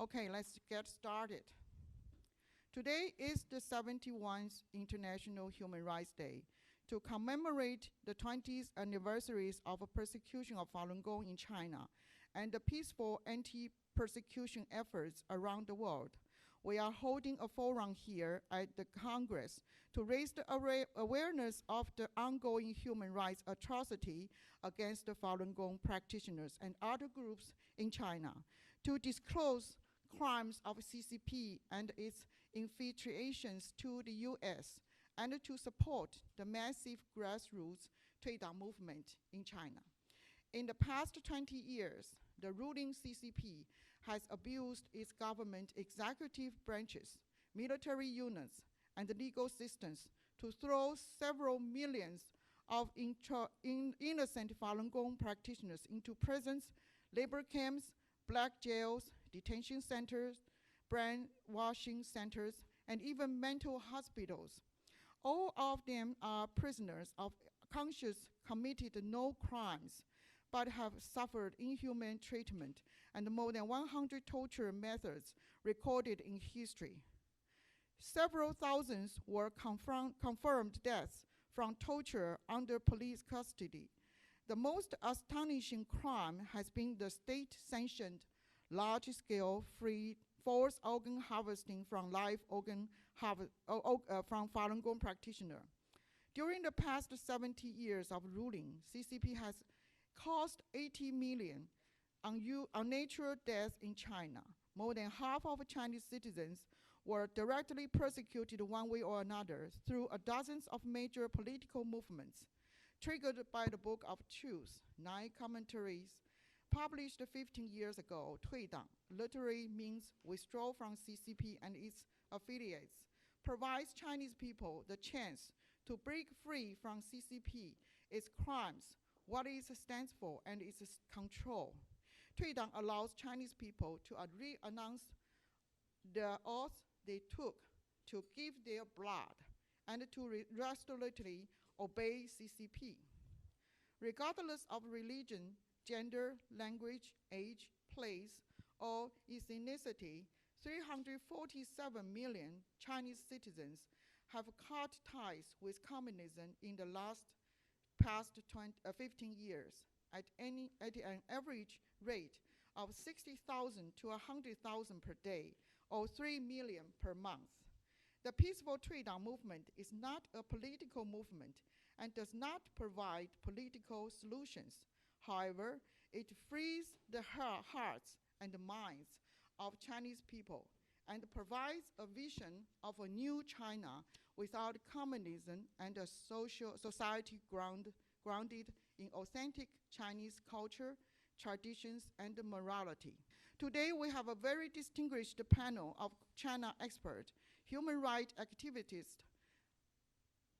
Okay, let's get started. Today is the 71st International Human Rights Day to commemorate the 20th anniversaries of persecution of Falun Gong in China and the peaceful anti-persecution efforts around the world. We are holding a forum here at the Congress to raise the awareness of the ongoing human rights atrocity against the Falun Gong practitioners and other groups in China, to disclose crimes of CCP and its infiltrations to the US, and to support the massive grassroots Tuidang movement in China. In the past 20 years, the ruling CCP has abused its government executive branches, military units, and legal systems to throw several millions of innocent Falun Gong practitioners into prisons, labor camps, black jails, detention centers, brainwashing centers, and even mental hospitals. All of them are prisoners of conscience committed no crimes, but have suffered inhuman treatment and more than 100 torture methods recorded in history. Several thousands were confirmed deaths from torture under police custody. The most astonishing crime has been the state-sanctioned large-scale free forced organ harvesting from live organ from Falun Gong practitioner. During the past 70 years of ruling, CCP has caused 80 million unnatural deaths in China. More than half of Chinese citizens were directly persecuted one way or another through dozens of major political movements. Triggered by the Book of Truth, 9 commentaries, published 15 years ago, Tuidang literally means withdraw from CCP and its affiliates, provides Chinese people the chance to break free from CCP, its crimes, what it stands for, and its control. Tuidang allows Chinese people to re-announce the oath they took to give their blood and to resolutely obey CCP. Regardless of religion, gender, language, age, place, or ethnicity, 347 million Chinese citizens have cut ties with communism in the past 15 years at an average rate of 60,000 to 100,000 per day, or 3 million per month. The peaceful Tuidang movement is not a political movement and does not provide political solutions. However, it frees the hearts and minds of Chinese people and provides a vision of a new China without communism and a society grounded in authentic Chinese culture, traditions, and morality. Today, we have a very distinguished panel of China experts, human rights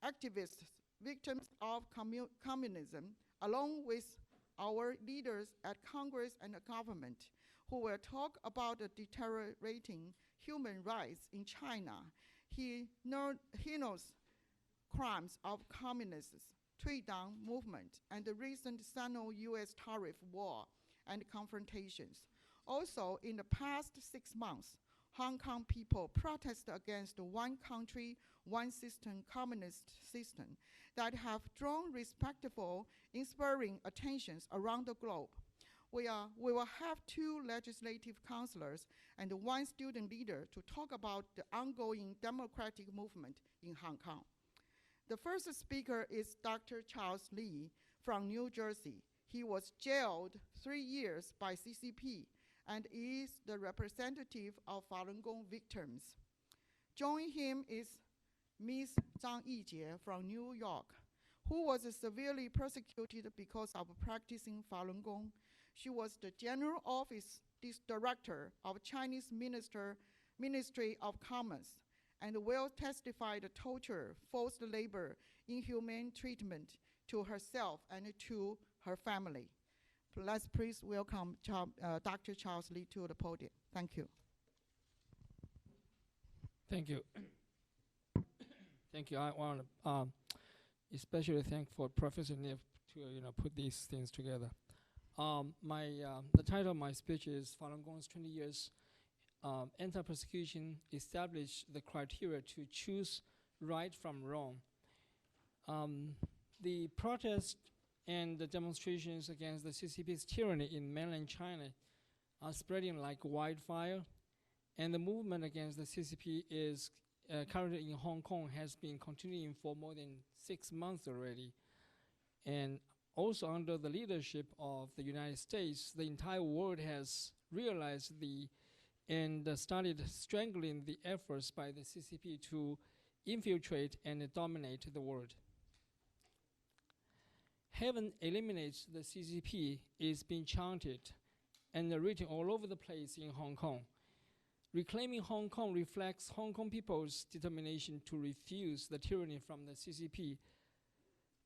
activists, victims of communism, along with our leaders at Congress and the government, who will talk about the deteriorating human rights in China, heinous crimes of communists, Tuidang movement, and the recent Sino-US tariff war and confrontations. Also, in the past 6 months, Hong Kong people protested against the one country, one system communist system that have drawn respectful, inspiring attentions around the globe. We will have 2 legislative councillors and 1 student leader to talk about the ongoing democratic movement in Hong Kong. The first speaker is Dr. Charles Lee from New Jersey. He was jailed 3 years by CCP and is the representative of Falun Gong victims. Joining him is Ms. Zhang Yijie from New York, who was severely persecuted because of practicing Falun Gong. She was the General Office Director of Chinese Ministry of Commerce and will testify the torture, forced labor, inhumane treatment to herself and to her family. Let's please welcome Dr. Charles Lee to the podium. Thank you. Thank you. Thank you. I want to especially thank for Professor Neff to put these things together. The title of my speech is Falun Gong's 20 years anti-persecution established the criteria to choose right from wrong. The protests and the demonstrations against the CCP's tyranny in mainland China are spreading like wildfire, and the movement against the CCP is currently in Hong Kong has been continuing for more than 6 months already. And also under the leadership of the United States, the entire world has realized and started strangling the efforts by the CCP to infiltrate and dominate the world. Heaven eliminates the CCP is being chanted and written all over the place in Hong Kong. Reclaiming Hong Kong reflects Hong Kong people's determination to refuse the tyranny from the CCP.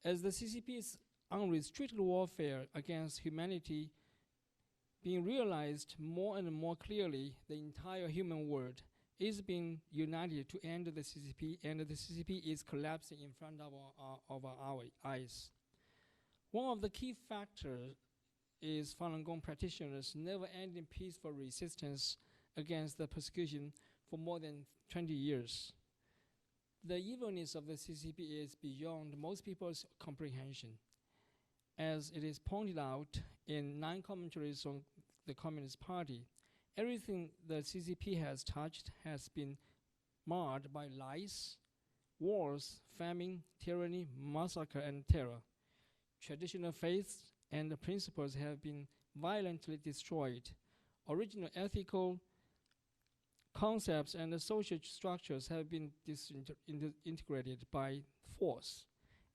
As the CCP's unrestricted warfare against humanity being realized more and more clearly, the entire human world is being united to end the CCP, and the CCP is collapsing in front of our eyes. One of the key factors is Falun Gong practitioners' never-ending peaceful resistance against the persecution for more than 20 years. The evilness of the CCP is beyond most people's comprehension. As it is pointed out in 9 commentaries on the Communist Party, everything the CCP has touched has been marred by lies, wars, famine, tyranny, massacre, and terror. Traditional faiths and principles have been violently destroyed. Original ethical concepts and social structures have been disintegrated by force.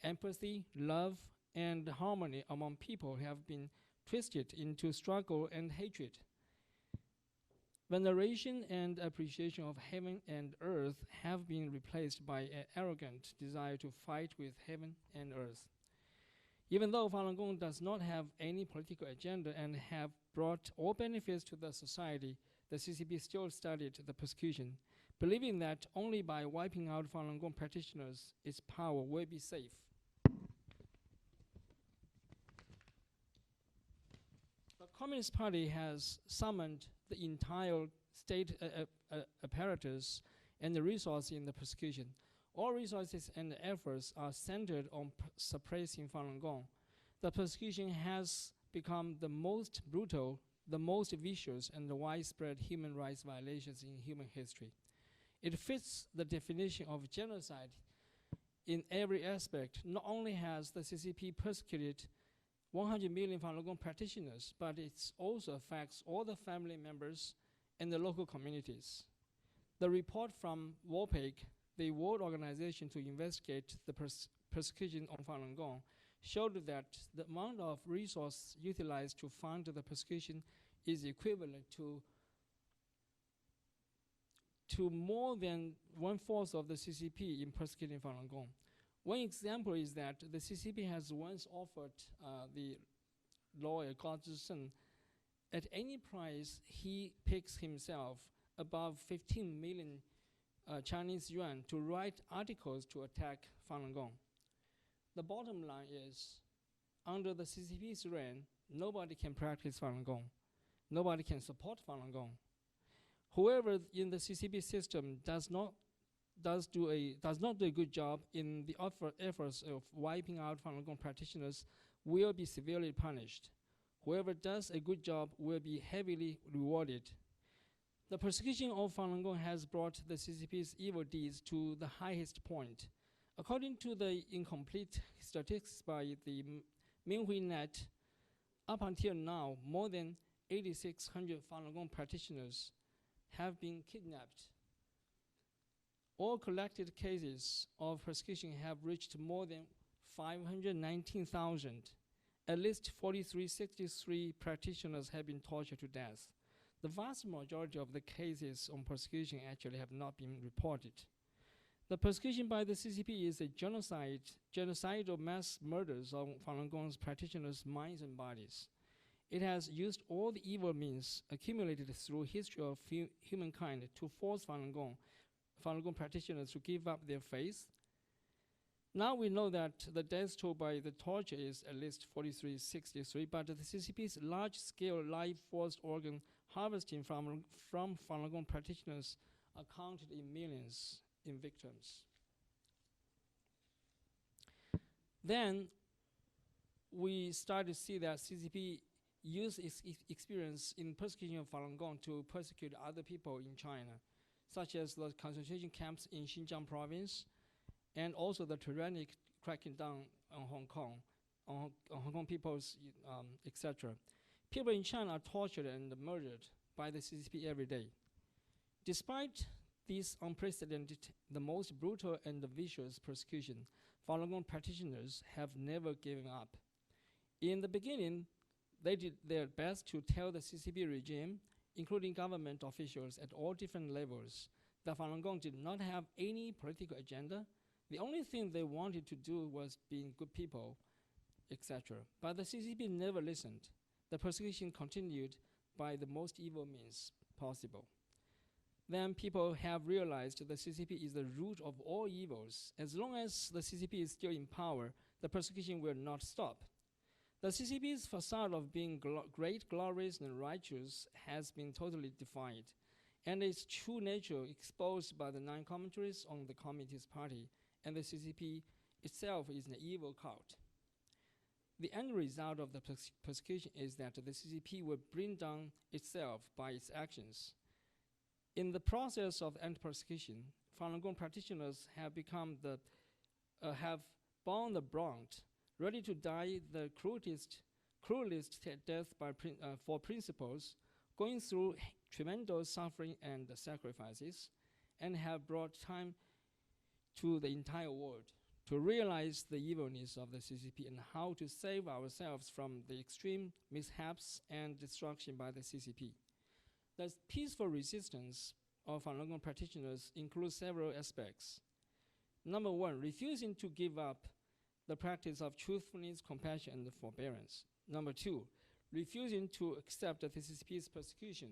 Empathy, love, and harmony among people have been twisted into struggle and hatred. Veneration and appreciation of heaven and earth have been replaced by an arrogant desire to fight with heaven and earth. Even though Falun Gong does not have any political agenda and have brought all benefits to the society, the CCP still studied the persecution, believing that only by wiping out Falun Gong practitioners, its power will be safe. The Communist Party has summoned the entire state apparatus and the resources in the persecution. All resources and efforts are centered on suppressing Falun Gong. The persecution has become the most brutal, the most vicious, and the widespread human rights violations in human history. It fits the definition of genocide in every aspect. Not only has the CCP persecuted 100 million Falun Gong practitioners, but it also affects all the family members and the local communities. The report from WOPIC, the World Organization to investigate the persecution of Falun Gong, showed that the amount of resources utilized to fund the persecution is equivalent to more than 1/4 of the CCP in persecuting Falun Gong. One example is that the CCP has once offered the lawyer Gao Zhisheng, at any price he picks himself above 15 million Chinese yuan to write articles to attack Falun Gong. The bottom line is, under the CCP's reign, nobody can practice Falun Gong. Nobody can support Falun Gong. Whoever in the CCP system does not do a good job in the efforts of wiping out Falun Gong practitioners will be severely punished. Whoever does a good job will be heavily rewarded. The persecution of Falun Gong has brought the CCP's evil deeds to the highest point. According to the incomplete statistics by the Minhui Net, up until now, more than 8,600 Falun Gong practitioners have been kidnapped. All collected cases of persecution have reached more than 519,000. At least 63 practitioners have been tortured to death. The vast majority of the cases on persecution actually have not been reported. The persecution by the CCP is a genocidal mass murders of Falun Gong's practitioners' minds and bodies. It has used all the evil means accumulated through history of humankind to force Falun Gong practitioners to give up their faith. Now we know that the death toll by the torture is at least 63, but the CCP's large-scale live forced organ harvesting from Falun Gong practitioners are counted in millions in victims. Then we start to see that CCP used its experience in persecution of Falun Gong to persecute other people in China, such as the concentration camps in Xinjiang province, and also the tyrannic cracking down on Hong Kong, on Hong Kong peoples, etc. People in China are tortured and murdered by the CCP every day. Despite this unprecedented, the most brutal and vicious persecution, Falun Gong practitioners have never given up. In the beginning, they did their best to tell the CCP regime, including government officials at all different levels, that Falun Gong did not have any political agenda. The only thing they wanted to do was being good people, etc. But the CCP never listened. The persecution continued by the most evil means possible. Then people have realized the CCP is the root of all evils. As long as the CCP is still in power, the persecution will not stop. The CCP's facade of being great, glorious, and righteous has been totally defied, and its true nature exposed by the 9 commentaries on the Communist Party, and the CCP itself is an evil cult. The end result of the persecution is that the CCP will bring down itself by its actions. In the process of anti-persecution, Falun Gong practitioners have become have borne the brunt, ready to die the cruelest death for principles, going through tremendous suffering and sacrifices, and have brought time to the entire world to realize the evilness of the CCP and how to save ourselves from the extreme mishaps and destruction by the CCP. The peaceful resistance of Falun Gong practitioners includes several aspects. Number 1, refusing to give up the practice of truthfulness, compassion, and forbearance. Number 2, refusing to accept the CCP's persecution.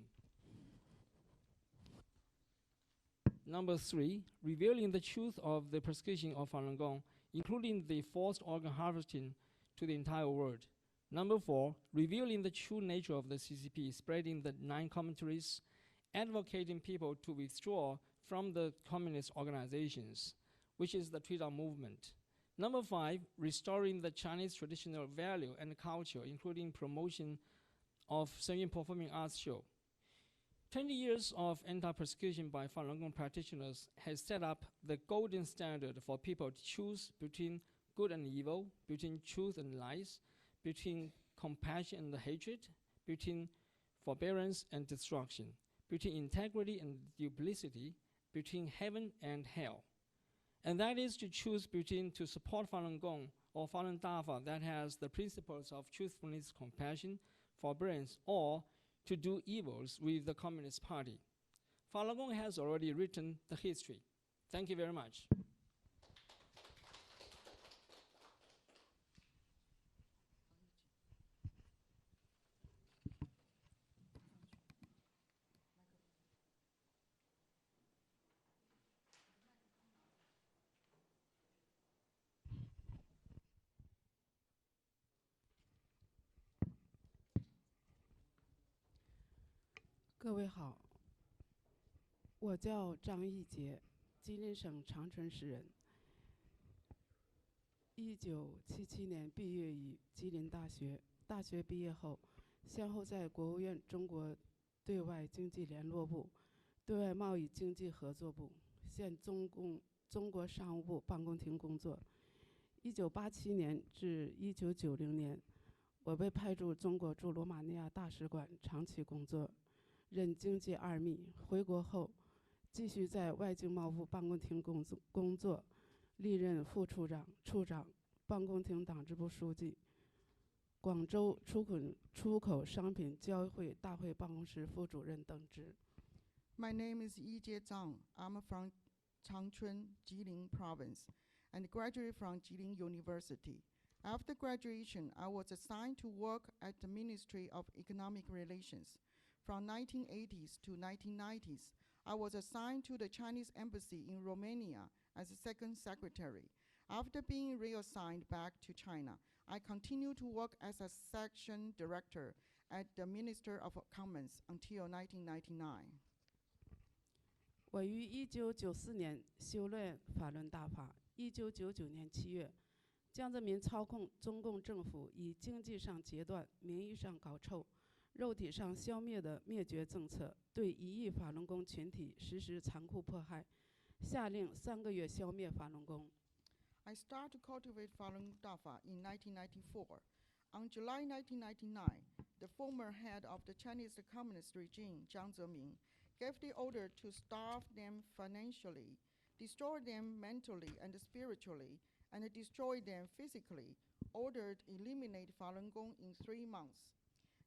Number 3, revealing the truth of the persecution of Falun Gong, including the forced organ harvesting, to the entire world. Number 4, revealing the true nature of the CCP, spreading the 9 commentaries, advocating people to withdraw from the communist organizations, which is the Tuidang Movement. Number 5, restoring the Chinese traditional value and culture, including promotion of Shenyang performing arts show. 20 years of anti-persecution by Falun Gong practitioners has set up the golden standard for people to choose between good and evil, between truth and lies, between compassion and hatred, between forbearance and destruction, between integrity and duplicity, between heaven and hell. And that is to choose between to support Falun Gong or Falun Dafa that has the principles of truthfulness, compassion, forbearance, or to do evils with the Communist Party. Falun Gong has already written the history. Thank you very much.各位好，我叫张亦洁，吉林省长春市人。1977年毕业于吉林大学，大学毕业后，先后在国务院中国对外经济联络部、对外贸易经济合作部、现中国商务部办公厅工作。1987年至1990年，我被派驻中国驻罗马尼亚大使馆长期工作。任经济2秘，回国后继续在外经贸部办公厅工作，历任副处长、处长、办公厅党支部书记，广州出口商品交易会大会办公室副主任等职。My name is Yijie Zhang. I'm from Changchun, Jilin Province, and graduated from Jilin University. After graduation, I was assigned to work at the Ministry of Economic Relations. From 1980s to 1990s, I was assigned to the Chinese Embassy in Romania as a second secretary. After being reassigned back to China, I continued to work as a section director as the Minister of Commons until 1999. 我于1994年修炼法轮大法，1999年7月，江泽民操控中共政府以经济上截断、名义上搞臭、肉体上消灭的灭绝政策，对1亿法轮功群体实施残酷迫害，下令3个月消灭法轮功。I started to cultivate Falun Dafa in 1994. On July 1999, the former head of the Chinese Communist regime, Jiang Zemin, gave the order to starve them financially, destroy them mentally and spiritually, and destroy them physically, ordered eliminate Falun Gong in 3 months.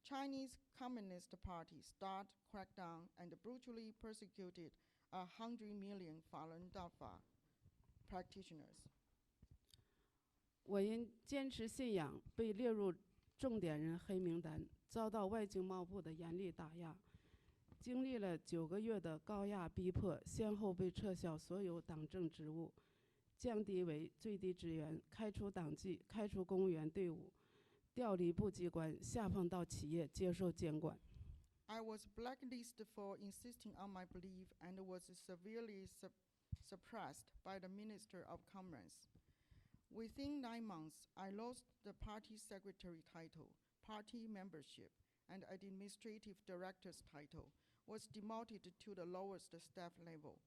Chinese Communist Party started crackdown and brutally persecuted 100 million Falun Dafa practitioners. 我因坚持信仰被列入重点人黑名单，遭到外经贸部的严厉打压，经历了9个月的高压逼迫，先后被撤销所有党政职务，降低为最低职员，开除党纪，开除公务员队伍，调离部机关，下放到企业接受监管。I was blacklisted for insisting on my belief and was severely suppressed by the Minister of Commerce. Within 9 months, I lost the party secretary title, party membership, and administrative director's title, was demoted to the lowest staff level,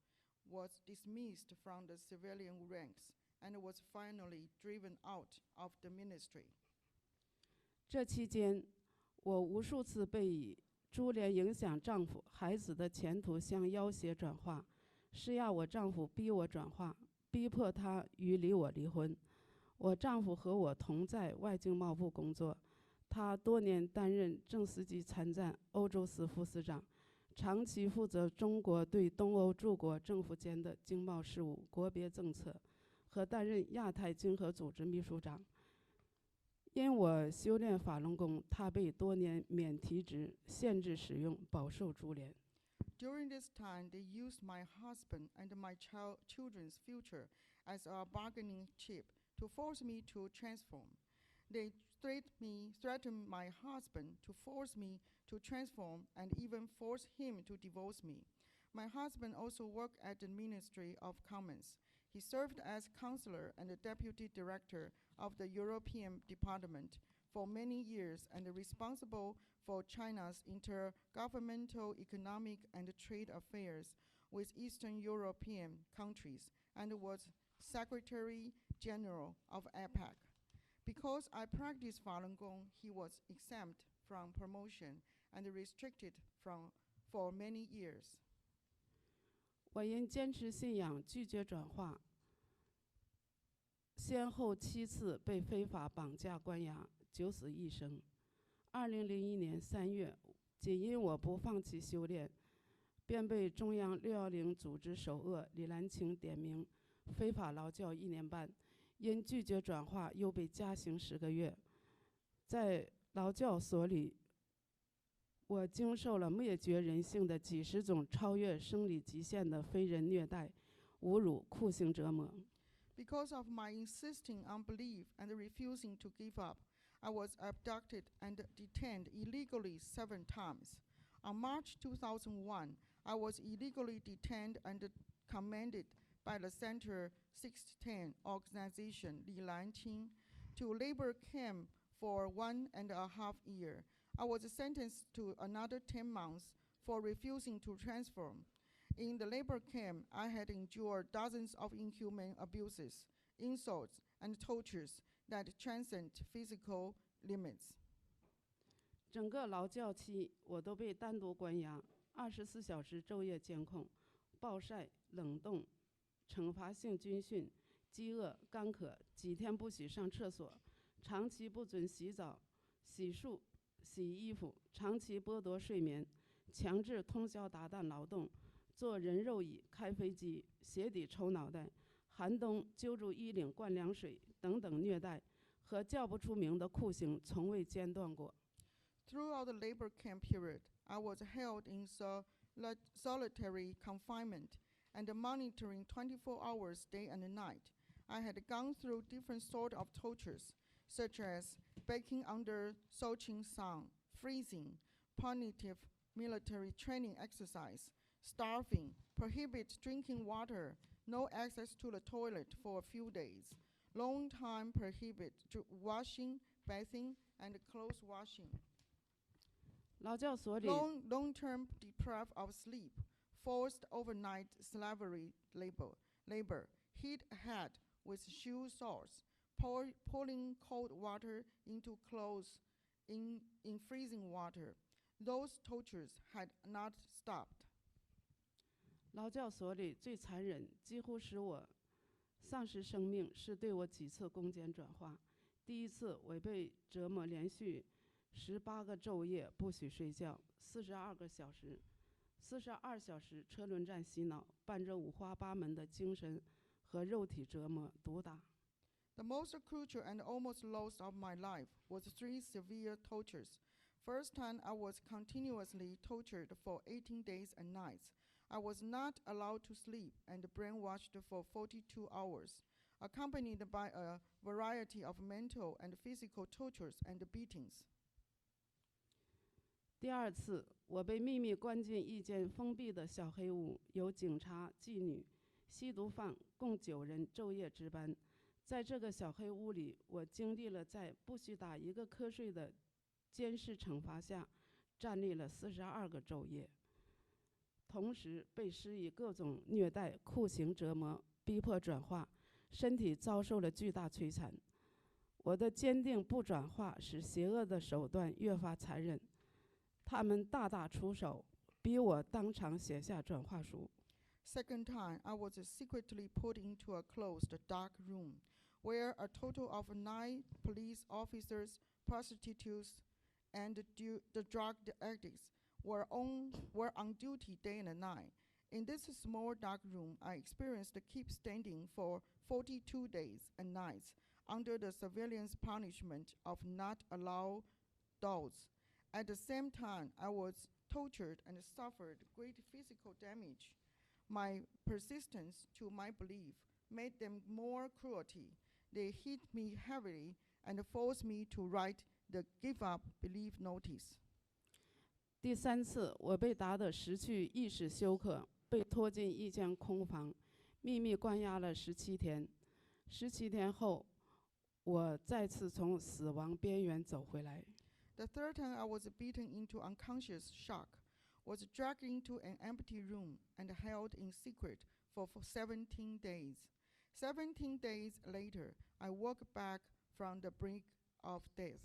was dismissed from the civilian ranks, and was finally driven out of the ministry. 这期间，我无数次被以株连影响丈夫、孩子的前途相要挟转化，施压我丈夫逼我转化，逼迫他与我离婚。我丈夫和我同在外经贸部工作，他多年担任正司级参赞欧洲司副司长，长期负责中国对东欧诸国政府间的经贸事务、国别政策，和担任亚太经合组织秘书长。因我修炼法轮功，他被多年免提职、限制使用，饱受株连。During this time, they used my husband and my children's future as a bargaining chip to force me to transform. They threatened my husband to force me to transform and even force him to divorce me. My husband also worked at the Ministry of Commerce. He served as counselor and the deputy director of the European Department for many years and responsible for China's intergovernmental economic and trade affairs with Eastern European countries and was Secretary General of APEC. Because I practiced Falun Gong, he was exempt from promotion and restricted for many years. 我因坚持信仰，拒绝转化，先后7次被非法绑架关押，九死一生。2001年3月，仅因我不放弃修炼，便被中央610组织首恶李兰清点名非法劳教1年半，因拒绝转化又被加刑10个月。在劳教所里，我经受了灭绝人性的几十种超越生理极限的非人虐待、侮辱、酷刑折磨。Because of my insisting on belief and refusing to give up, I was abducted and detained illegally 7 times. On March 2001, I was illegally detained and commanded by the Center 610 organization Li Lanqing to labor camp for 1.5 years. I was sentenced to another 10 months for refusing to transform. In the labor camp, I had endured dozens of inhuman abuses, insults, and tortures that transcend physical limits. 整个劳教期，我都被单独关押，24小时昼夜监控，暴晒、冷冻、惩罚性军训、饥饿、干渴，几天不许上厕所，长期不准洗澡、洗漱、洗衣服，长期剥夺睡眠，强制通宵达旦劳动，坐人肉椅、开飞机、鞋底抽脑袋，寒冬揪住衣领灌凉水等等虐待和叫不出名的酷刑从未间断过。Throughout the labor camp period, I was held in solitary confinement and monitoring 24 hours day and night. I had gone through different sorts of tortures, such as baking under scorching sun, freezing, punitive military training exercise, starving, prohibit drinking water, no access to the toilet for a few days, long time prohibit washing, bathing, and clothes washing. 劳教所里 Long-term deprived of sleep, forced overnight slavery labor, hit head with shoe sores, pouring cold water into clothes in freezing water. Those tortures had not stopped. 劳教所里最残忍，几乎使我丧失生命，是对我几次攻坚转化。第一次，我被折磨连续18个昼夜，不许睡觉，42小时车轮战洗脑，伴着五花八门的精神和肉体折磨、毒打。The most crucial and almost lost of my life was 3 severe tortures. First time, I was continuously tortured for 18 days and nights. I was not allowed to sleep and brainwashed for 42 hours, accompanied by a variety of mental and physical tortures and beatings. 第二次，我被秘密关进一间封闭的小黑屋，有警察、妓女、吸毒犯共9人昼夜值班。在这个小黑屋里，我经历了在不许打一个瞌睡的监视惩罚下，站立了42个昼夜，同时被施以各种虐待、酷刑折磨，逼迫转化，身体遭受了巨大摧残。我的坚定不转化，使邪恶的手段越发残忍。他们大打出手，逼我当场写下转化书。Second time, I was secretly put into a closed, dark room, where a total of 9 police officers, prostitutes, and the drug addicts were on duty day and night. In this small dark room, I experienced keep standing for 42 days and nights under the surveillance punishment of not allowed doors. At the same time, I was tortured and suffered great physical damage. My persistence to my belief made them more cruelty. They hit me heavily and forced me to write the give up belief notice. 第三次，我被打得失去意识休克，被拖进一间空房，秘密关押了17天。17天后，我再次从死亡边缘走回来。The third time, I was beaten into unconscious shock, was dragged into an empty room and held in secret for 17 days. 17 days later, I woke back from the brink of death.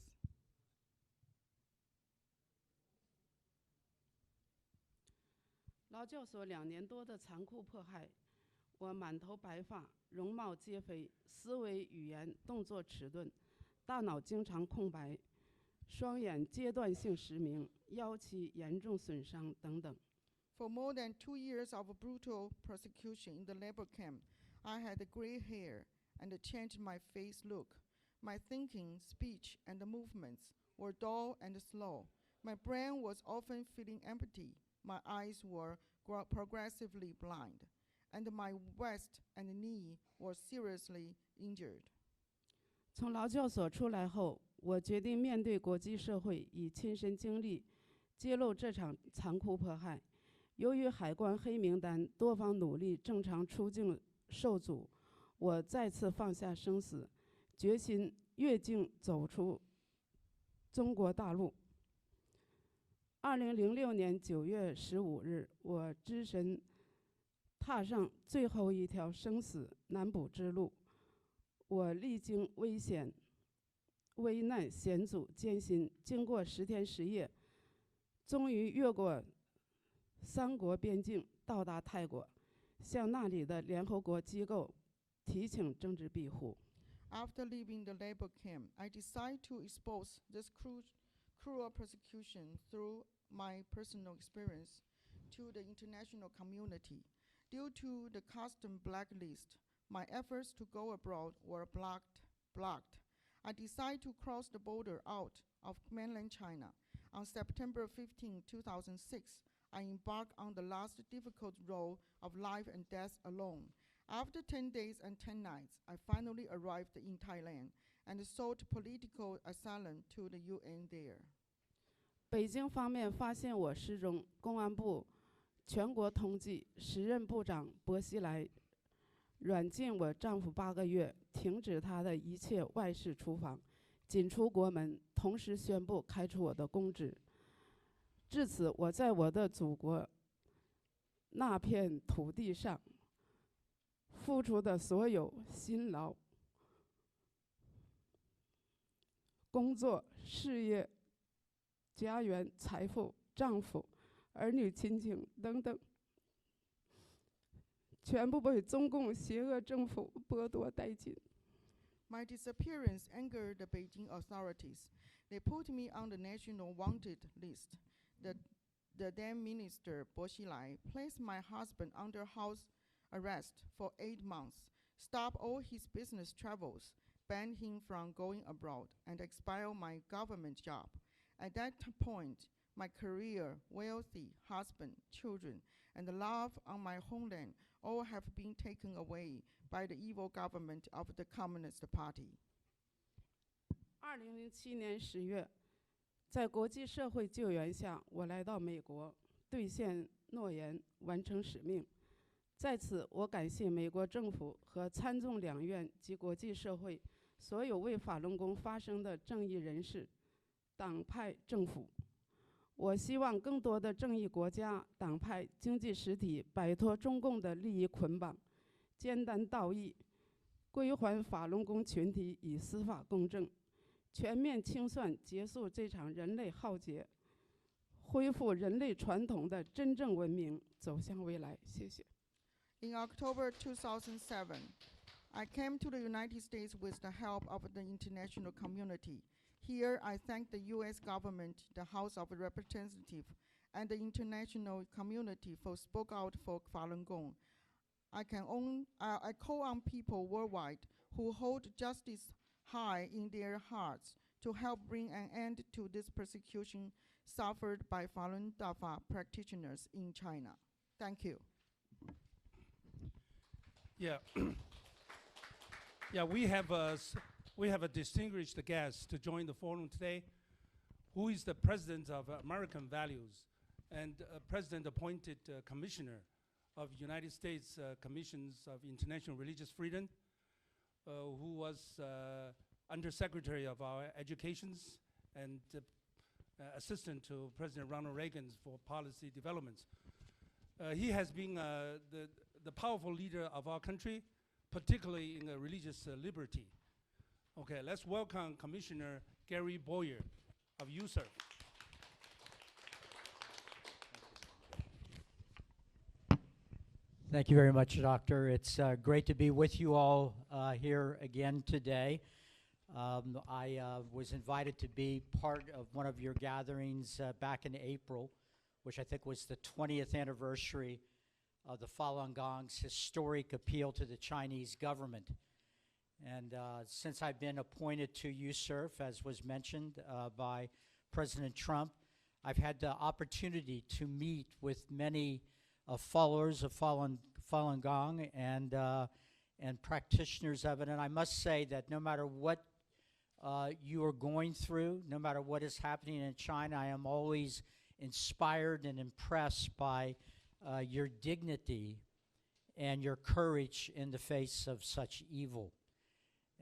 劳教所2年多的残酷迫害，我满头白发，容貌皆非，思维、语言、动作迟钝，大脑经常空白，双眼阶段性失明，腰膝严重损伤等等。For more than 2 years of brutal persecution in the labor camp, I had gray hair and changed my face look. My thinking, speech, and movements were dull and slow. My brain was often feeling empty. My eyes were progressively blind, and my waist and knee were seriously injured. 从劳教所出来后，我决定面对国际社会，以亲身经历揭露这场残酷迫害。由于海关黑名单，多方努力正常出境受阻，我再次放下生死，决心越境走出中国大陆。2006年9月15日，我只身踏上最后一条生死难卜之路。我历经危险、危难、险阻、艰辛，经过10天10夜，终于越过3国边境，到达泰国，向那里的联合国机构提请政治庇护。After leaving the labor camp, I decided to expose this cruel persecution through my personal experience to the international community. Due to the custom blacklist, my efforts to go abroad were blocked. I decided to cross the border out of mainland China. On September 15, 2006, I embarked on the last difficult road of life and death alone. After 10 days and 10 nights, I finally arrived in Thailand and sought political asylum to the UN there. 北京方面发现我失踪，公安部全国通缉，时任部长薄熙来软禁我丈夫8个月，停止他的一切外事出访，仅出国门，同时宣布开除我的公职。至此，我在我的祖国那片土地上付出的所有辛劳、工作、事业、家园、财富、丈夫、儿女亲情等等，全部被中共邪恶政府剥夺殆尽。My disappearance angered the Beijing authorities. They put me on the national wanted list. The then minister, Bo Xilai, placed my husband under house arrest for 8 months, stopped all his business travels, banned him from going abroad, and expelled my government job. At that point, my career, wealthy, husband, children, and the love on my homeland all have been taken away by the evil government of the Communist Party. 2007年10月，在国际社会救援下，我来到美国，兑现诺言，完成使命。在此，我感谢美国政府和参众两院及国际社会所有为法轮功发声的正义人士、党派、政府。我希望更多的正义国家、党派、经济实体摆脱中共的利益捆绑，肩担道义，归还法轮功群体以司法公正，全面清算，结束这场人类浩劫，恢复人类传统的真正文明，走向未来。谢谢。In October 2007, I came to the United States with the help of the international community. Here, I thank the U.S. government, the House of Representatives, and the international community for spoke out for Falun Gong. I call on people worldwide who hold justice high in their hearts to help bring an end to this persecution suffered by Falun Dafa practitioners in China. Thank you. Yeah. Yeah, we have a distinguished guest to join the forum today, who is the president of American Values and president-appointed commissioner of United States Commissions of International Religious Freedom, who was undersecretary of our educations and assistant to President Ronald Reagan for policy developments. He has been the powerful leader of our country, particularly in religious liberty. Okay, let's welcome Commissioner Gary Bauer of USCIRF. Thank you very much, Doctor. It's great to be with you all here again today. I was invited to be part of one of your gatherings back in April, which I think was the 20th anniversary of the Falun Gong's historic appeal to the Chinese government. And since I've been appointed to USCIRF, as was mentioned by President Trump, I've had the opportunity to meet with many followers of Falun Gong and practitioners of it. And I must say that no matter what you are going through, no matter what is happening in China, I am always inspired and impressed by your dignity and your courage in the face of such evil.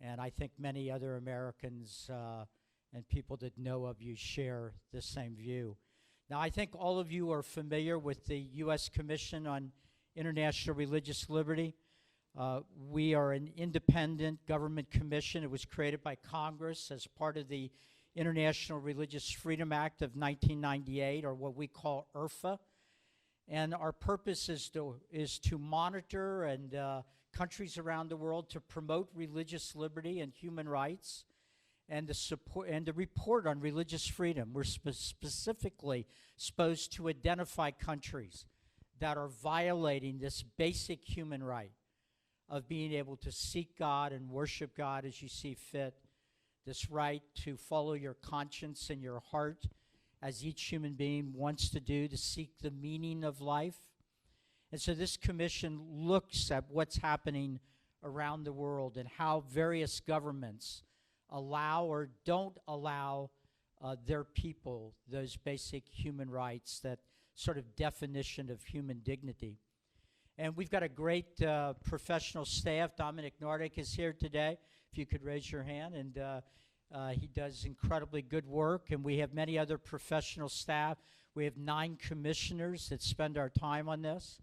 And I think many other Americans and people that know of you share the same view. Now, I think all of you are familiar with the U.S. Commission on International Religious Liberty. We are an independent government commission. It was created by Congress as part of the International Religious Freedom Act of 1998, or what we call IRFA. And our purpose is to monitor and countries around the world to promote religious liberty and human rights, and to support and to report on religious freedom. We're specifically supposed to identify countries that are violating this basic human right of being able to seek God and worship God as you see fit, this right to follow your conscience and your heart as each human being wants to do, to seek the meaning of life. And so this commission looks at what's happening around the world and how various governments allow or don't allow their people those basic human rights, that sort of definition of human dignity. And we've got a great professional staff. Dominic Nordic is here today, if you could raise your hand. And he does incredibly good work. And we have many other professional staff. We have 9 commissioners that spend our time on this.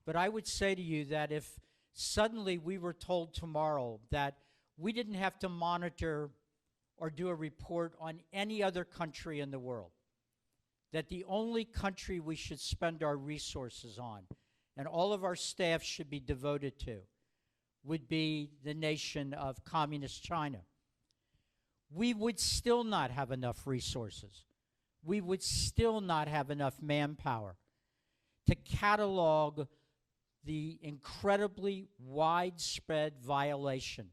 But I would say to you that if suddenly we were told tomorrow that we didn't have to monitor or do a report on any other country in the world, that the only country we should spend our resources on and all of our staff should be devoted to would be the nation of Communist China, we would still not have enough resources. We would still not have enough manpower to catalog the incredibly widespread violation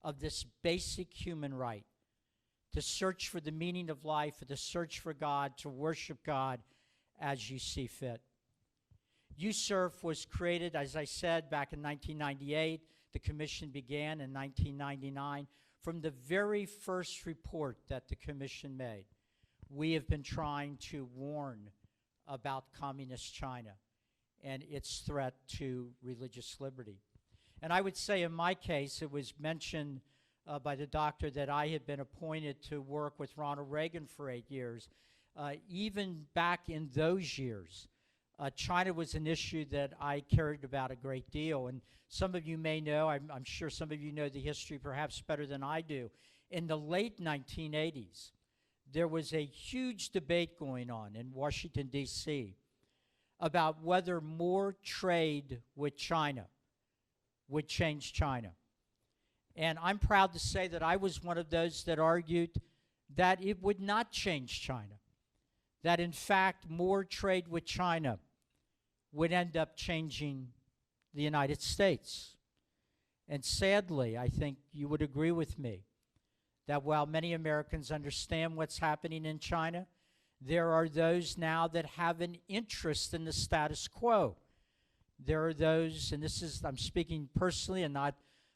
of this basic human right, to search for the meaning of life, to search for God, to worship God as you see fit. USCIRF was created, as I said, back in 1998. The commission began in 1999. From the very first report that the commission made, we have been trying to warn about Communist China and its threat to religious liberty. And I would say in my case, it was mentioned by the doctor that I had been appointed to work with Ronald Reagan for 8 years. Even back in those years, China was an issue that I cared about a great deal. And some of you may know, I'm sure some of you know the history perhaps better than I do. In the late 1980s, there was a huge debate going on in Washington, D.C. about whether more trade with China would change China. And I'm proud to say that I was one of those that argued that it would not change China, that in fact more trade with China would end up changing the United States. And sadly, I think you would agree with me that while many Americans understand what's happening in China, there are those now that have an interest in the status quo. There are those, and this is, I'm speaking personally and not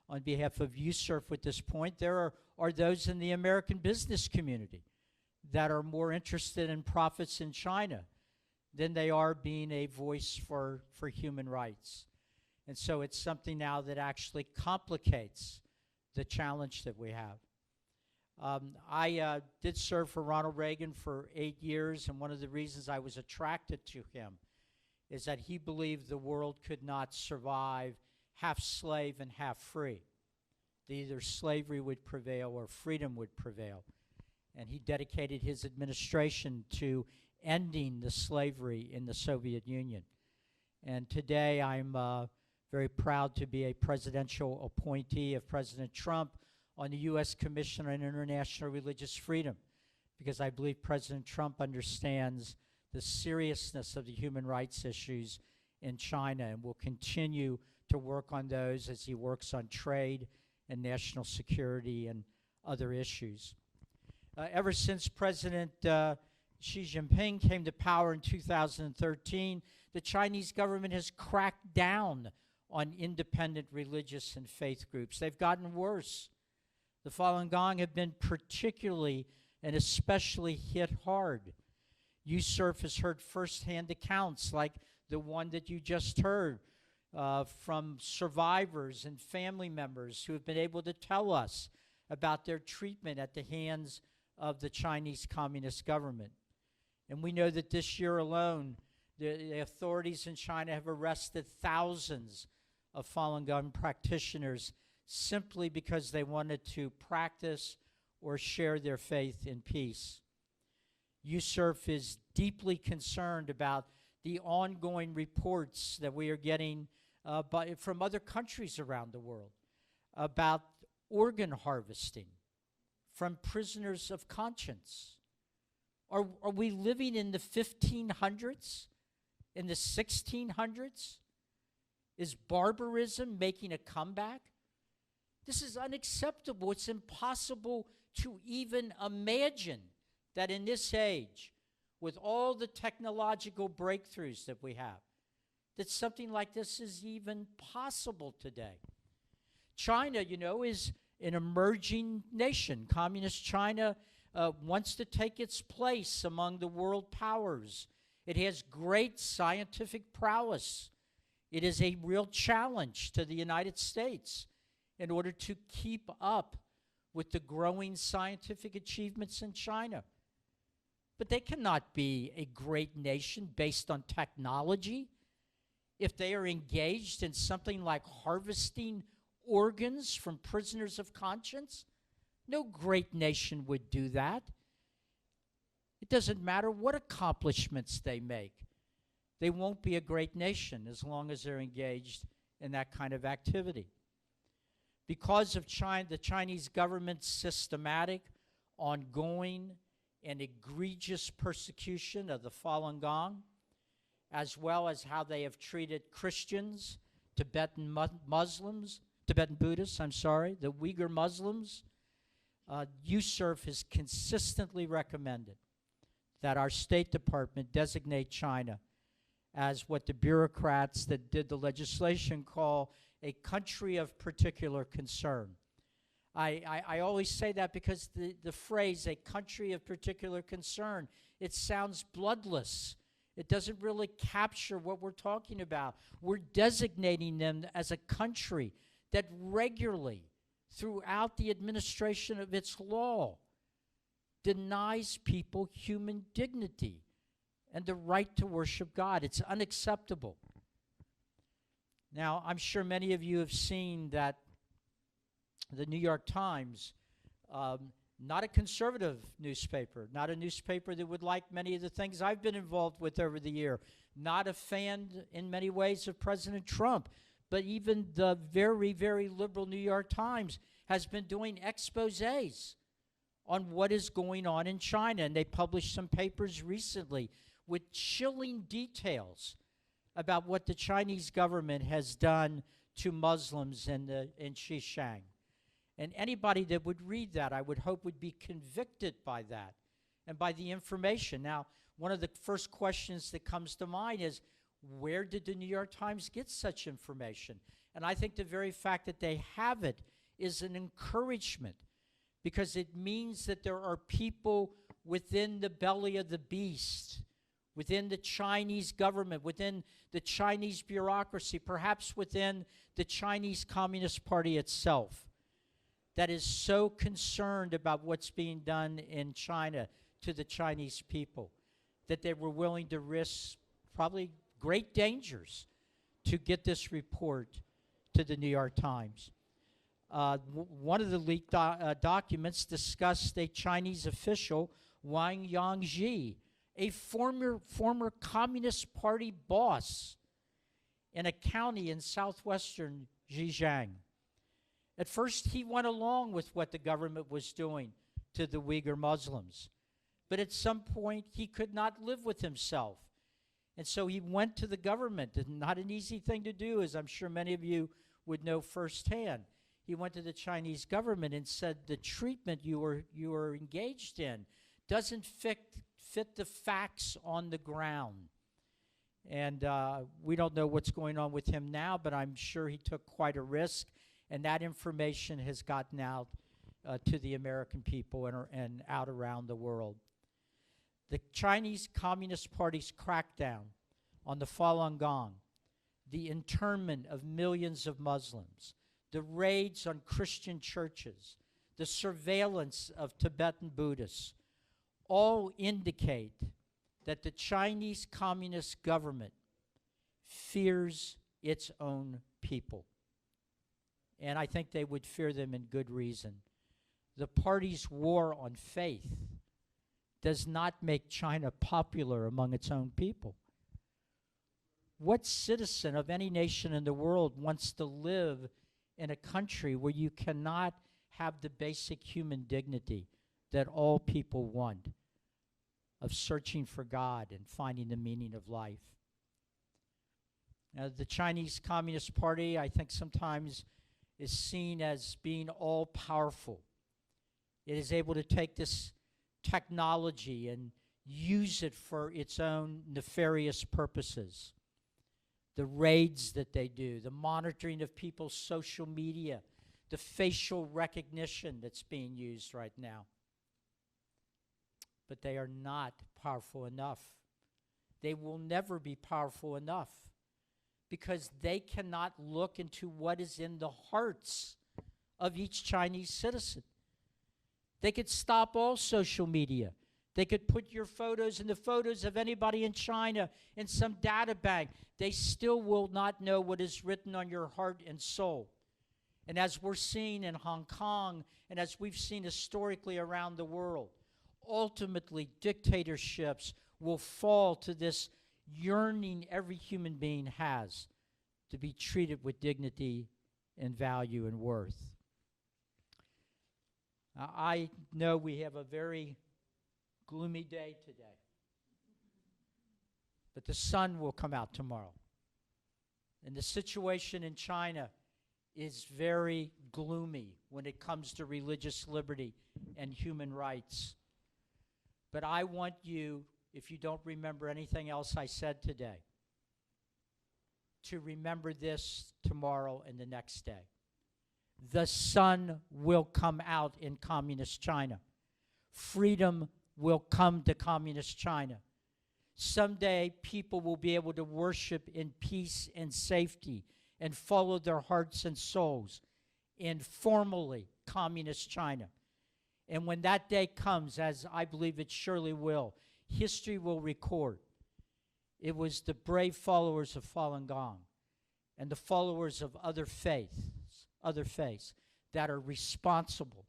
on behalf of USCIRF at this point, there are those in the American business community that are more interested in profits in China than they are being a voice for human rights. And so it's something now that actually complicates the challenge that we have. I did serve for Ronald Reagan for 8 years, and one of the reasons I was attracted to him is that he believed the world could not survive half slave and half free. Either slavery would prevail or freedom would prevail. And he dedicated his administration to ending the slavery in the Soviet Union. And today I'm very proud to be a presidential appointee of President Trump on the U.S. Commission on International Religious Freedom, because I believe President Trump understands the seriousness of the human rights issues in China and will continue to work on those as he works on trade and national security and other issues. Ever since President Xi Jinping came to power in 2013, the Chinese government has cracked down on independent religious and faith groups. They've gotten worse. The Falun Gong have been particularly and especially hit hard. USCIRF has heard firsthand accounts like the one that you just heard from survivors and family members who have been able to tell us about their treatment at the hands of the Chinese Communist government. And we know that this year alone, the authorities in China have arrested thousands of Falun Gong practitioners simply because they wanted to practice or share their faith in peace. USCIRF is deeply concerned about the ongoing reports that we are getting from other countries around the world about organ harvesting from prisoners of conscience. Are we living in the 1500s? In the 1600s? Is barbarism making a comeback? This is unacceptable. It's impossible to even imagine that in this age, with all the technological breakthroughs that we have, that something like this is even possible today. China, you know, is an emerging nation. Communist China wants to take its place among the world powers. It has great scientific prowess. It is a real challenge to the United States in order to keep up with the growing scientific achievements in China. But they cannot be a great nation based on technology if they are engaged in something like harvesting organs from prisoners of conscience. No great nation would do that. It doesn't matter what accomplishments they make. They won't be a great nation as long as they're engaged in that kind of activity. Because of China, the Chinese government's systematic, ongoing, and egregious persecution of the Falun Gong, as well as how they have treated Christians, Tibetan Buddhists, the Uyghur Muslims, USCIRF has consistently recommended that our State Department designate China as what the bureaucrats that did the legislation call a country of particular concern. I always say that because the phrase, a country of particular concern, it sounds bloodless. It doesn't really capture what we're talking about. We're designating them as a country that regularly, throughout the administration of its law, denies people human dignity and the right to worship God. It's unacceptable. Now, I'm sure many of you have seen that the New York Times, not a conservative newspaper, not a newspaper that would like many of the things I've been involved with over the year, not a fan in many ways of President Trump, but even the very, very liberal New York Times has been doing exposés on what is going on in China. And they published some papers recently with chilling details about what the Chinese government has done to Muslims in Xinjiang. And anybody that would read that, I would hope, would be convicted by that and by the information. Now, one of the first questions that comes to mind is, where did the New York Times get such information? And I think the very fact that they have it is an encouragement, because it means that there are people within the belly of the beast, within the Chinese government, within the Chinese bureaucracy, perhaps within the Chinese Communist Party itself, that is so concerned about what's being done in China to the Chinese people that they were willing to risk probably great dangers to get this report to the New York Times. One of the leaked documents discussed a Chinese official, Wang Yangji, a former Communist Party boss in a county in southwestern Xinjiang. At first, he went along with what the government was doing to the Uyghur Muslims. But at some point, he could not live with himself. And so he went to the government. And not an easy thing to do, as I'm sure many of you would know firsthand. He went to the Chinese government and said, the treatment you are engaged in doesn't fit the facts on the ground. And we don't know what's going on with him now, but I'm sure he took quite a risk. And that information has gotten out to the American people and out around the world. The Chinese Communist Party's crackdown on the Falun Gong, the internment of millions of Muslims, the raids on Christian churches, the surveillance of Tibetan Buddhists, all indicate that the Chinese Communist government fears its own people. And I think they would fear them in good reason. The party's war on faith does not make China popular among its own people. What citizen of any nation in the world wants to live in a country where you cannot have the basic human dignity that all people want, of searching for God and finding the meaning of life? Now, the Chinese Communist Party, I think, sometimes is seen as being all-powerful. It is able to take this technology and use it for its own nefarious purposes. The raids that they do, the monitoring of people's social media, the facial recognition that's being used right now. but they are not powerful enough. They will never be powerful enough because they cannot look into what is in the hearts of each Chinese citizen. They could stop all social media. They could put your photos and the photos of anybody in China in some data bank. They still will not know what is written on your heart and soul. And as we're seeing in Hong Kong, and as we've seen historically around the world, ultimately dictatorships will fall to this yearning every human being has to be treated with dignity and value and worth. I know we have a very gloomy day today, but the sun will come out tomorrow. And the situation in China is very gloomy when it comes to religious liberty and human rights. But I want you, if you don't remember anything else I said today, to remember this tomorrow and the next day. The sun will come out in communist China. Freedom will come to communist China. Someday people will be able to worship in peace and safety and follow their hearts and souls in formally communist China. And when that day comes, as I believe it surely will, history will record it was the brave followers of Falun Gong and the followers of other faiths that are responsible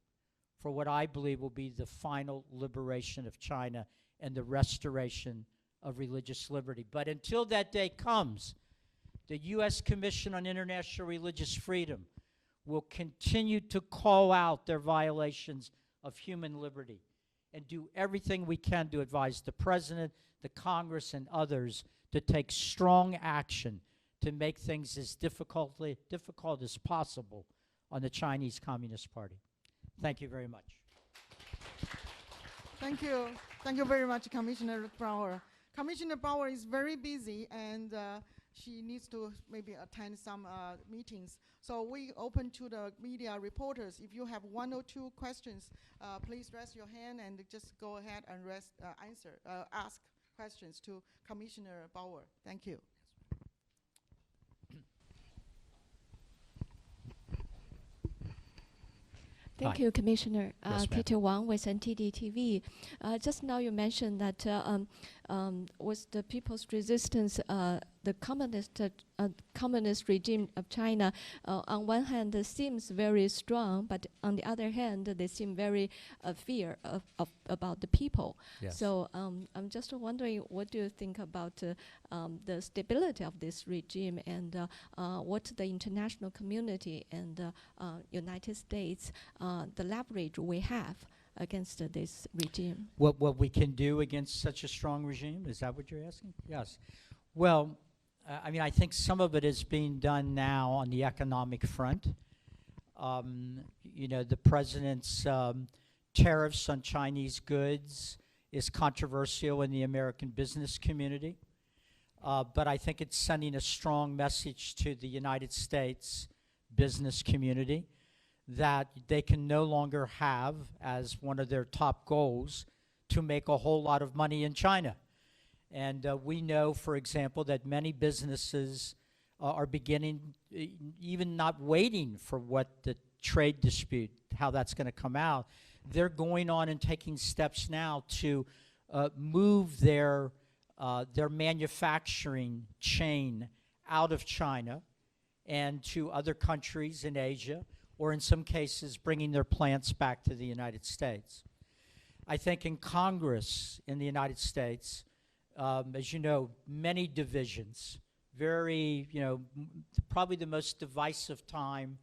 for what I believe will be the final liberation of China and the restoration of religious liberty. But until that day comes, the U.S. Commission on International Religious Freedom will continue to call out their violations of human liberty and do everything we can to advise the President, the Congress, and others to take strong action to make things as difficult as possible on the Chinese Communist Party. Thank you very much. Thank you. Thank you very much, Commissioner Bauer. Commissioner Bauer is very busy, and she needs to maybe attend some meetings. So we open to the media reporters. If you have one or two questions, please raise your hand and just go ahead and ask questions to Commissioner Bauer. Thank you. Thank you, Commissioner. Yes, Katie Wang with NTD TV. Just now you mentioned that with the people's resistance, the communist regime of China, on one hand, seems very strong, but on the other hand, they seem very fear about the people. Yes. So I'm just wondering, what do you think about the stability of this regime, and what the international community and United States, the leverage we have against this regime? What we can do against such a strong regime? Is that what you're asking? Yes. Well, I mean, I think some of it is being done now on the economic front. You know, the president's tariffs on Chinese goods is controversial in the American business community. But I think it's sending a strong message to the United States business community that they can no longer have as one of their top goals to make a whole lot of money in China. And we know, for example, that many businesses are beginning, even not waiting for what the trade dispute, how that's going to come out. They're going on and taking steps now to move their manufacturing chain out of China and to other countries in Asia, or in some cases bringing their plants back to the United States. I think in Congress in the United States, as you know, many divisions, very, you know, probably the most divisive time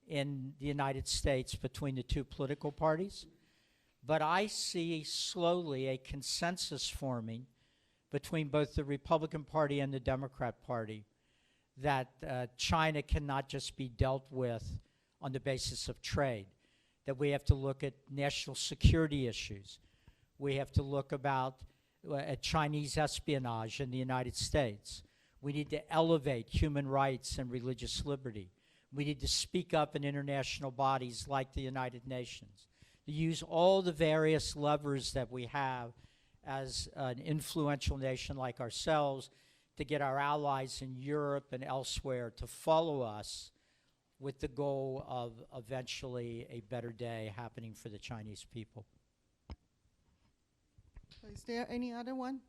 in the United States between the two political parties. But I see slowly a consensus forming between both the Republican Party and the Democrat Party that China cannot just be dealt with on the basis of trade, that we have to look at national security issues. We have to look at Chinese espionage in the United States. We need to elevate human rights and religious liberty. We need to speak up in international bodies like the United Nations. use all the various levers that we have as an influential nation like ourselves to get our allies in Europe and elsewhere to follow us with the goal of eventually a better day happening for the Chinese people. Is there any other one?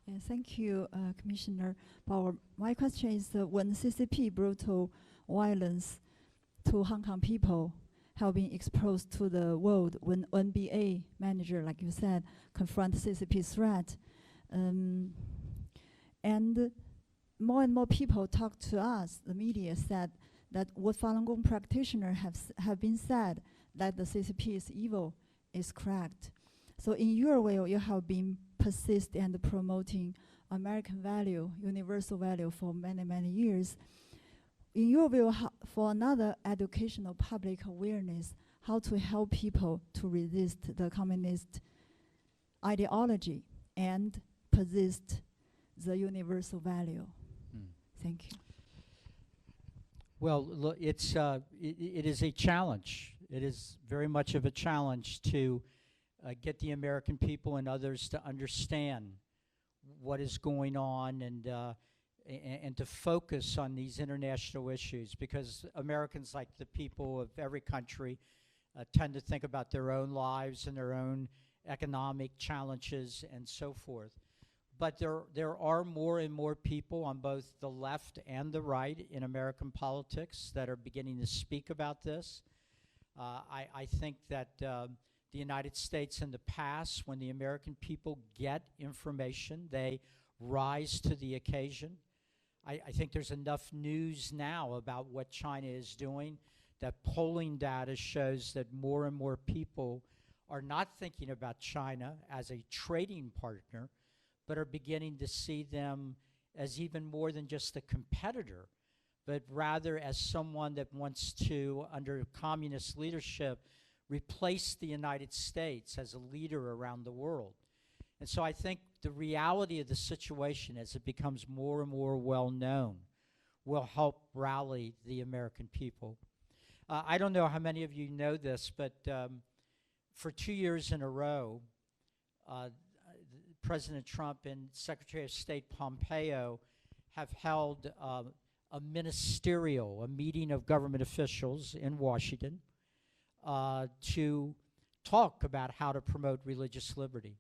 Yeah, thank you, Commissioner Bauer. My question is, when CCP brutal violence to Hong Kong people have been exposed to the world, when NBA manager, like you said, confront CCP threat, and more and more people talk to us, the media said that what Falun Gong practitioners have been said, that the CCP is evil, is correct. So in your way, you have been persist and promoting American value, universal value for many, many years. In your view, for another educational public awareness, how to help people to resist the communist ideology and persist the universal value? Thank you. Well, look, it is a challenge. It is very much of a challenge to get the American people and others to understand what is going on and to focus on these international issues, because Americans, like the people of every country, tend to think about their own lives and their own economic challenges and so forth. But there are more and more people on both the left and the right in American politics that are beginning to speak about this. I think that the United States in the past, when the American people get information, they rise to the occasion. I think there's enough news now about what China is doing that polling data shows that more and more people are not thinking about China as a trading partner, but are beginning to see them as even more than just a competitor, but rather as someone that wants to, under communist leadership, replace the United States as a leader around the world. And so I think the reality of the situation, as it becomes more and more well known, will help rally the American people. I don't know how many of you know this, but for 2 years in a row, President Trump and Secretary of State Pompeo have held a meeting of government officials in Washington to talk about how to promote religious liberty.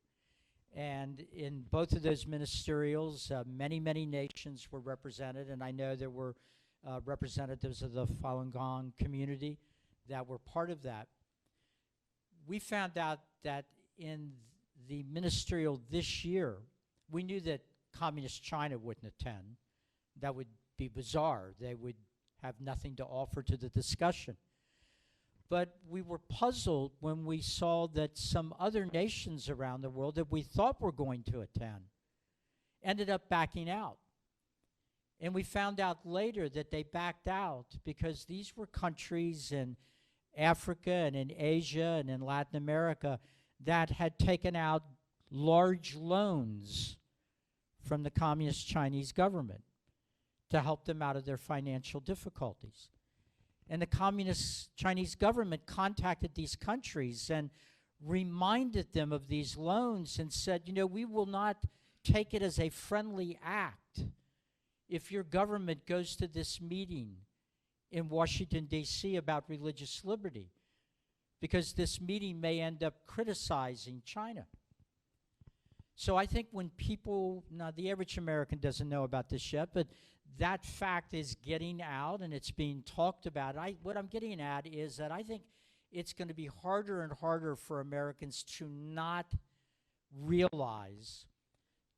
And in both of those ministerials, many, many nations were represented, and I know there were representatives of the Falun Gong community that were part of that. We found out that in the ministerial this year, we knew that communist China wouldn't attend. That would be bizarre. They would have nothing to offer to the discussion. But we were puzzled when we saw that some other nations around the world that we thought were going to attend ended up backing out. And we found out later that they backed out because these were countries in Africa and in Asia and in Latin America that had taken out large loans from the communist Chinese government to help them out of their financial difficulties. And the communist Chinese government contacted these countries and reminded them of these loans and said, you know, we will not take it as a friendly act if your government goes to this meeting in Washington, D.C. about religious liberty, because this meeting may end up criticizing China. So I think when people, now the average American doesn't know about this yet, but that fact is getting out and it's being talked about. What I'm getting at is that I think it's going to be harder and harder for Americans to not realize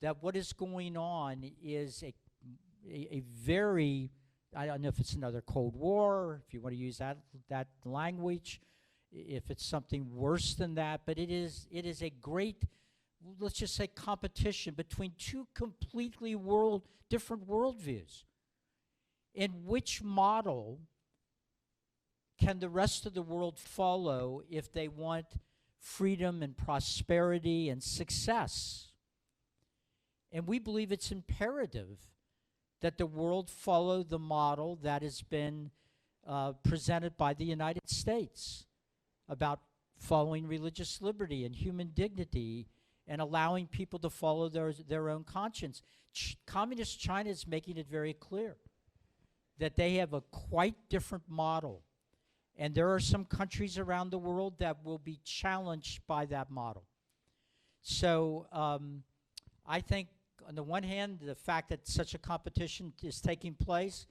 that what is going on is a very, I don't know if it's another Cold War, if you want to use that language, if it's something worse than that, but it is a great, let's just say, competition between two completely different worldviews. In which model can the rest of the world follow if they want freedom and prosperity and success? And we believe it's imperative that the world follow the model that has been presented by the United States about following religious liberty and human dignity and allowing people to follow their own conscience. Communist China is making it very clear that they have a quite different model. And there are some countries around the world that will be challenged by that model. So I think, on the one hand, the fact that such a competition is taking place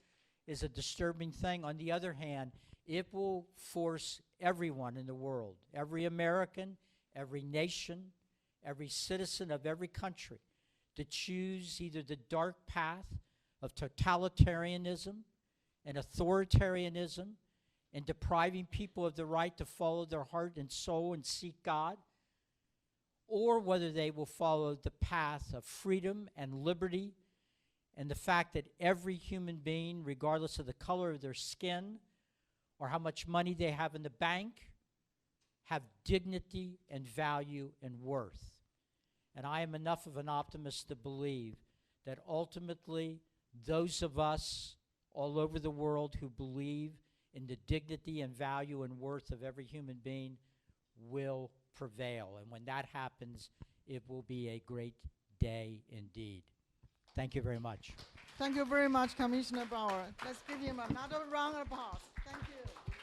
is a disturbing thing. On the other hand, it will force everyone in the world, every American, every nation, every citizen of every country, to choose either the dark path of totalitarianism and authoritarianism and depriving people of the right to follow their heart and soul and seek God, or whether they will follow the path of freedom and liberty and the fact that every human being, regardless of the color of their skin or how much money they have in the bank, have dignity and value and worth. And I am enough of an optimist to believe that ultimately those of us all over the world who believe in the dignity and value and worth of every human being will prevail. And when that happens, it will be a great day indeed. Thank you very much. Thank you very much, Commissioner Bauer. Let's give him another round of applause. Thank you.